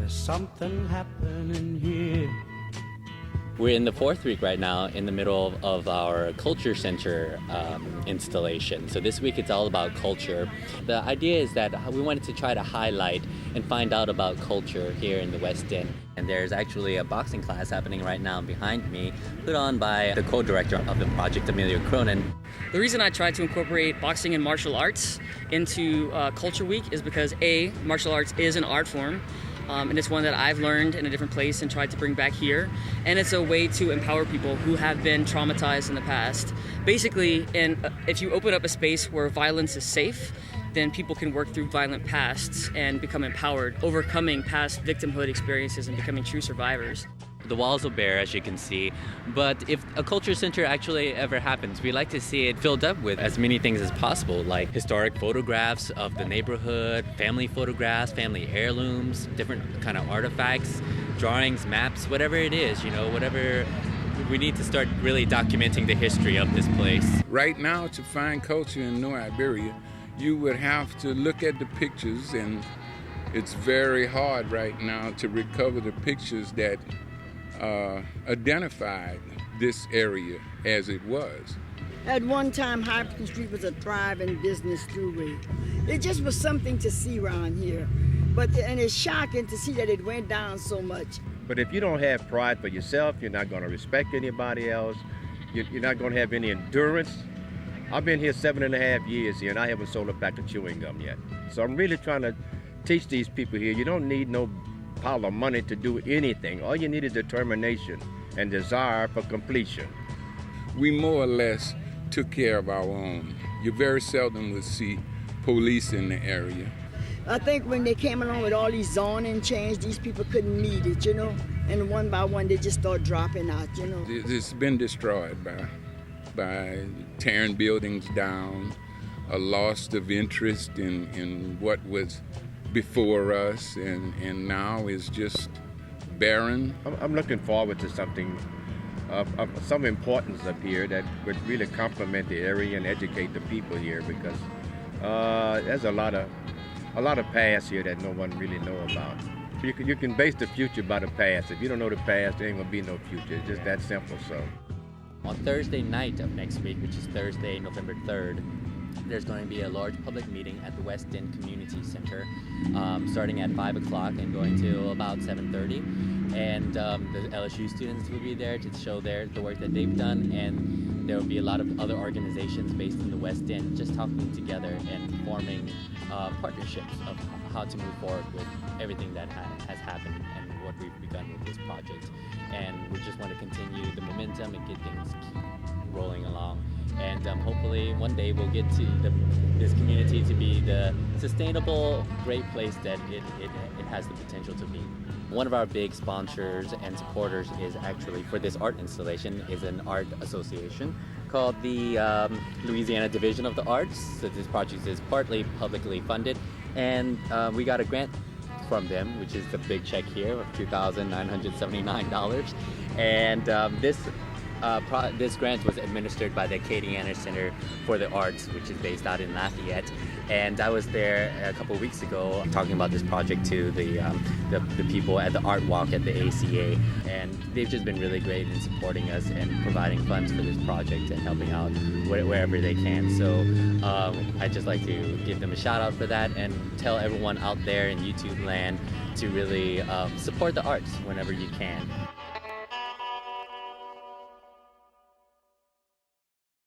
There's something happening here. We're in the fourth week right now in the middle of our Culture Center installation. So this week it's all about culture. The idea is that we wanted to try to highlight and find out about culture here in the West End. And there's actually a boxing class happening right now behind me, put on by the co-director of the project, Amelia Cronin. The reason I tried to incorporate boxing and martial arts into Culture Week is because A, martial arts is an art form. And it's one that I've learned in a different place and tried to bring back here. And it's a way to empower people who have been traumatized in the past. Basically, if you open up a space where violence is safe, then people can work through violent pasts and become empowered, overcoming past victimhood experiences and becoming true survivors. The walls are bare, as you can see, but if a culture center actually ever happens, we like to see it filled up with as many things as possible, like historic photographs of the neighborhood, family photographs, family heirlooms, different kind of artifacts, drawings, maps, whatever it is, whatever. We need to start really documenting the history of this place. Right now, to find culture in New Iberia, you would have to look at the pictures, and it's very hard right now to recover the pictures that identified this area as it was. At one time, Hopkins Street was a thriving business throughway. It just was something to see around here. And it's shocking to see that it went down so much. But if you don't have pride for yourself, you're not going to respect anybody else. You're not going to have any endurance. I've been here 7.5 years here, and I haven't sold a pack of chewing gum yet. So I'm really trying to teach these people here, you don't need no pile of money to do anything. All you need is determination and desire for completion. We more or less took care of our own. You very seldom would see police in the area. I think when they came along with all these zoning change, these people couldn't meet it, and one by one they just start dropping out, It's been destroyed by tearing buildings down, a loss of interest in what was before us, and now is just barren. I'm looking forward to something of some importance up here that would really complement the area and educate the people here, because there's a lot of past here that no one really know about. You can base the future by the past. If you don't know the past, there ain't gonna be no future. It's just that simple. So on Thursday night of next week, which is Thursday, November 3rd, there's going to be a large public meeting at the West End Community Center, starting at 5 o'clock and going till about 7:30. And the LSU students will be there to show the work that they've done, and there will be a lot of other organizations based in the West End just talking together and forming partnerships of how to move forward with everything that has happened and what we've begun with this project. And we just want to continue the momentum and get things keep rolling along. And hopefully one day we'll get to this community to be the sustainable, great place that it has the potential to be. One of our big sponsors and supporters is actually, for this art installation, is an art association called the Louisiana Division of the Arts. So this project is partly publicly funded, and we got a grant from them, which is the big check here of $2,979. And this grant was administered by the Acadiana Center for the Arts, which is based out in Lafayette. And I was there a couple of weeks ago talking about this project to the people at the Art Walk at the ACA. And they've just been really great in supporting us and providing funds for this project and helping out wherever they can. So I'd just like to give them a shout out for that and tell everyone out there in YouTube land to really support the arts whenever you can.